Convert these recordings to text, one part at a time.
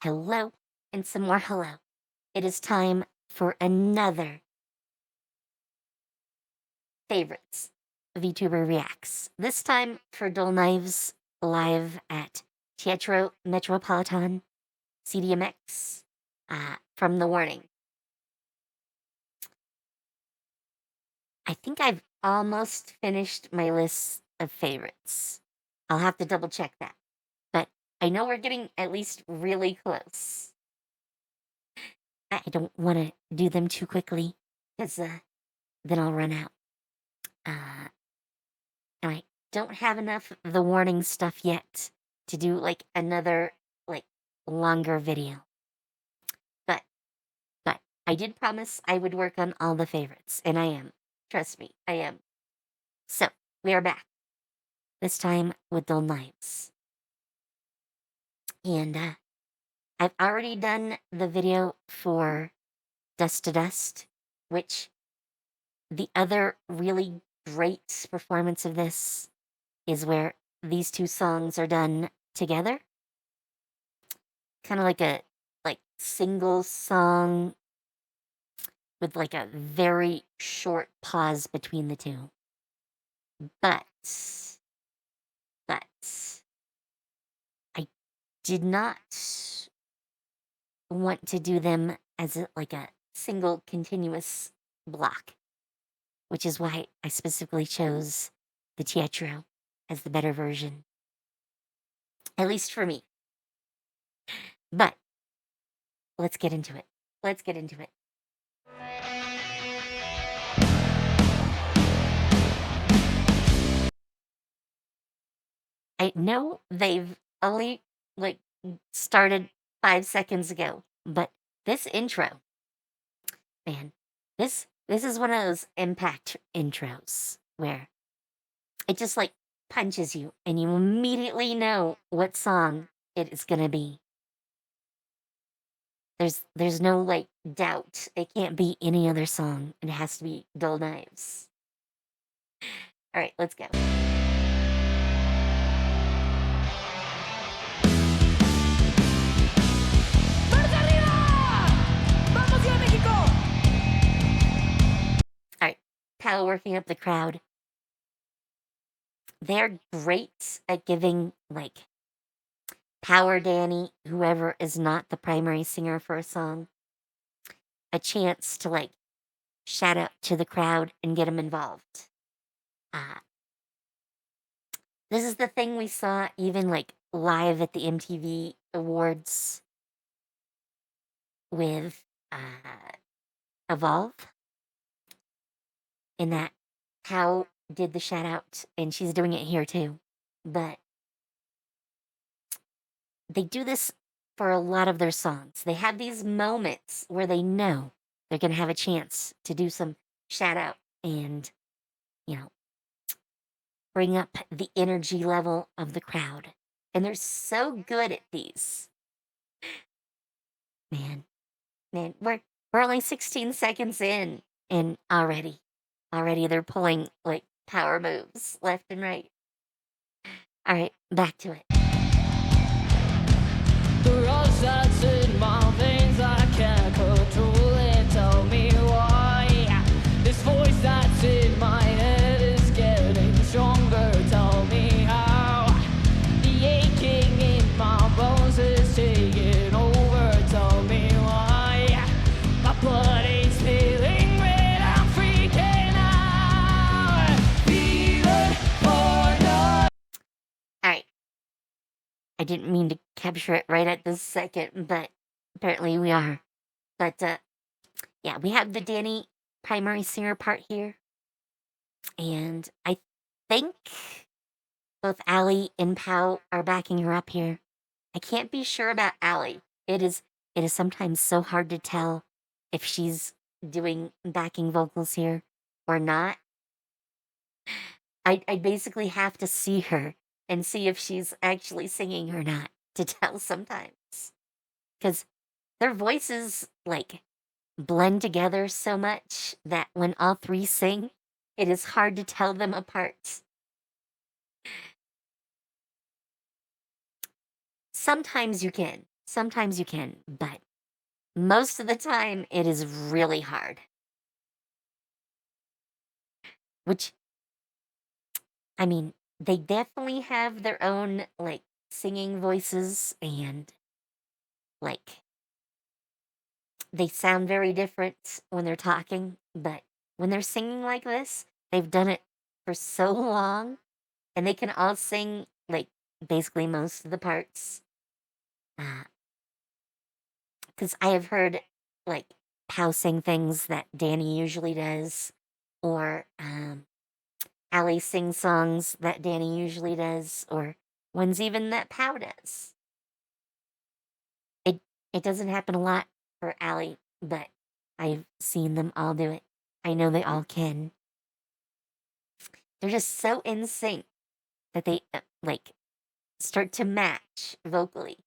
Hello, and some more hello. It is time for another favorites VTuber Reacts. This time for Dull Knives live at Teatro Metropolitan CDMX from the warning. I think I've almost finished my list of favorites. I'll have to double check that. But I know we're getting at least really close. I don't want to do them too quickly because then I'll run out. And I don't have enough of the warning stuff yet to do like another like longer video. But I did promise I would work on all the favorites, and I am. Trust me, I am. So we are back. This time with Dull Knives. And I've already done the video for Dust to Dust, which the other really great performance of this is where these two songs are done together. Kind of like a single song with like a very short pause between the two. But I did not want to do them as like a single continuous block, which is why I specifically chose the Teatro as the better version. At least for me. But let's get into it. Let's get into it. I know they've only like started 5 seconds ago, but this intro, man, this is one of those impact intros where it just like punches you and you immediately know what song it is gonna be. There's no like doubt. It can't be any other song. It has to be Dull Knives. All right, let's go. All right, Pal working up the crowd. They're great at giving like Power Danny, whoever is not the primary singer for a song, a chance to like shout out to the crowd and get them involved. This is the thing we saw even like live at the MTV Awards with Evolve, in that How did the shout out, and she's doing it here too. But they do this for a lot of their songs. They have these moments where they know they're going to have a chance to do some shout out and, bring up the energy level of the crowd. And they're so good at these. Man, we're only 16 seconds in, and already they're pulling like power moves left and right. All right, back to it. The rush that's in my veins, I can't control it. Tell me why. This voice that's in my head is getting stronger. Tell me how. The aching in my bones is taking over. Tell me why. My blood is feeling red. I'm freaking out. Feeling for no. All right. I didn't mean to capture it right at this second, but apparently we are. But yeah, we have the Danny primary singer part here. And I think both Allie and Pau are backing her up here. I can't be sure about Allie. It is sometimes so hard to tell if she's doing backing vocals here or not. I basically have to see her and see if she's actually singing or not to tell sometimes. Because their voices, like, blend together so much that when all three sing, it is hard to tell them apart. Sometimes you can. sometimes you can, but most of the time it is really hard. Which, I mean, they definitely have their own, like, singing voices and, like, they sound very different when they're talking, but when they're singing like this, they've done it for so long and they can all sing, like, basically most of the parts. Because I have heard, like, Pow sing things that Danny usually does, or Allie sing songs that Danny usually does, or ones even that Pow does. It it doesn't happen a lot for Allie, but I've seen them all do it. I know they all can. They're just so in sync that they like start to match vocally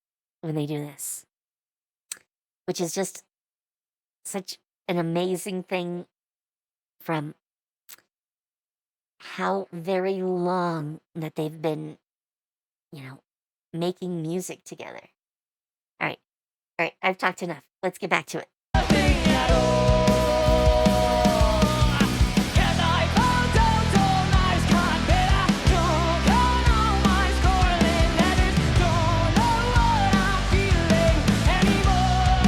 when they do this, which is just such an amazing thing from how very long that they've been, you know, making music together. All right. All right. I've talked enough. Let's get back to it. Nothing at all. 'Cause I found out all nights got better. Don't count on my scarlet letters. Don't know what I'm feeling anymore.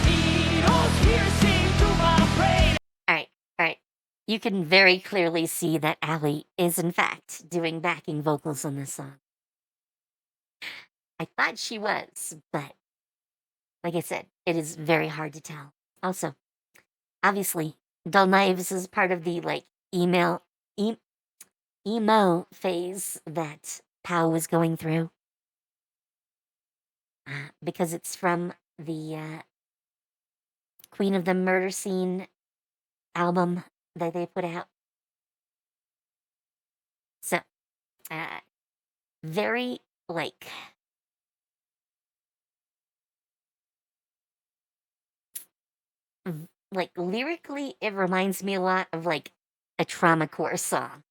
Needles piercing through my brain. All right. All right. You can very clearly see that Allie is, in fact, doing backing vocals on this song. I thought she was, but like I said, it is very hard to tell. Also, obviously, Dull Knives is part of the like emo phase that Pow was going through. Because it's from the Queen of the Murder Scene album that they put out. So, very like like lyrically, it reminds me a lot of like a trauma core song.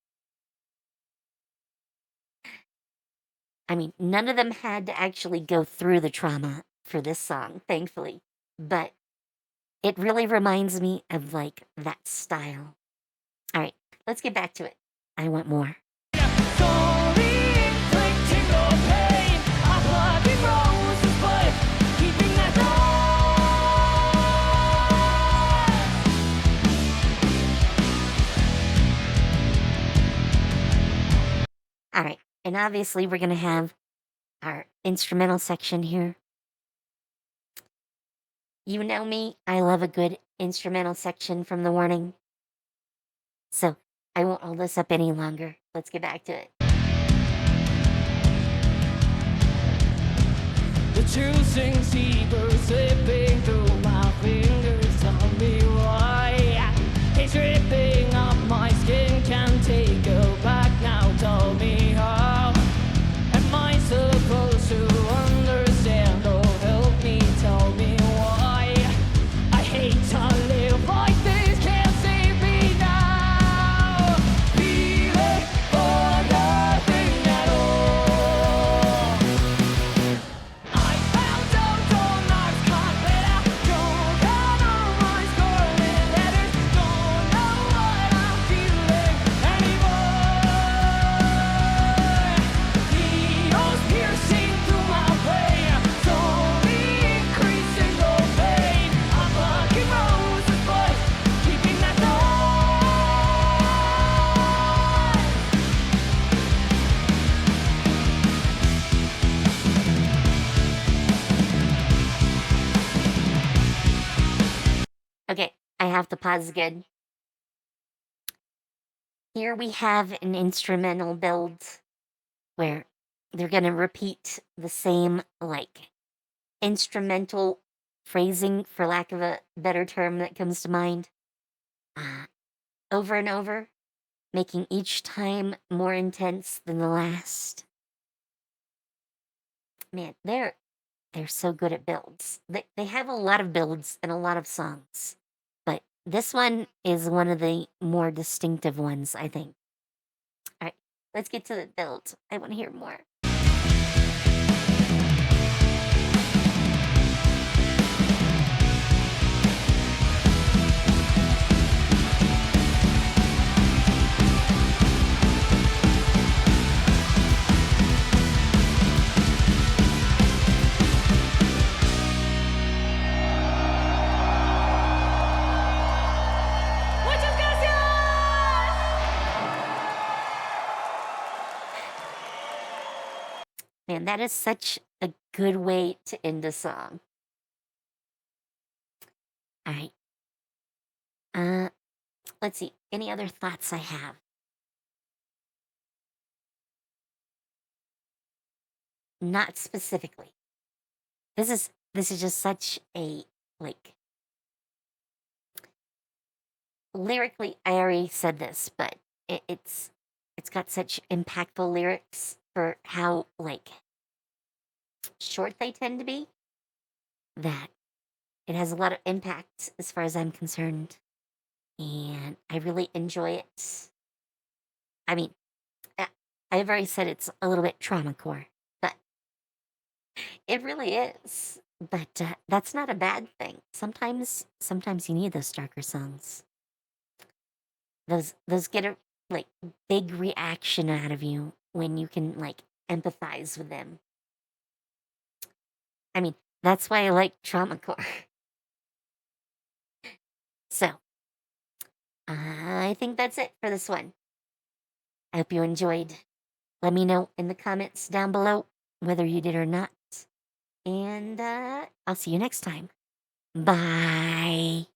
I mean, none of them had to actually go through the trauma for this song, thankfully, but it really reminds me of like that style. All right, let's get back to it. I want more. Sorry, inflicting no pain. I'm plucking roses, but keeping that All right, and obviously we're gonna have our instrumental section here. You know me, I love a good instrumental section from the warning. So I won't hold this up any longer. Let's get back to it. The choosing zebra slipping through my fingers. Tell me why it's ripping up my skin. Can't take it back now. Tell me how am I supposed to understand? Oh, help me, tell me why. I hate to live like this. Can't save me now. Feeling for nothing at all. I found out all nights got better. Don't count on my scarlet letters. Don't know what I'm feeling anymore. Needles piercing through my brain. Slowly increasing the pain. I'm plucking roses, but keeping that thought. Okay, I have to pause again. Here we have an instrumental build where they're gonna repeat the same like instrumental phrasing, for lack of a better term that comes to mind, over and over, making each time more intense than the last. Man, they're so good at builds. They have a lot of builds and a lot of songs, but this one is one of the more distinctive ones, I think. All right, let's get to the build. I want to hear more. man, that is such a good way to end a song. All right. Uh, let's see. Any other thoughts I have? Not specifically. This is just such a like lyrically. I already said this, but it's got such impactful lyrics for how like short they tend to be that it has a lot of impact as far as I'm concerned, and I really enjoy it. I mean, I- I've already said it's a little bit trauma core, but it really is. But that's not a bad thing. Sometimes you need those darker songs. Those get a like big reaction out of you when you can like empathize with them. I mean, that's why I like trauma core. So, I think that's it for this one. I hope you enjoyed. Let me know in the comments down below whether you did or not. And I'll see you next time. Bye.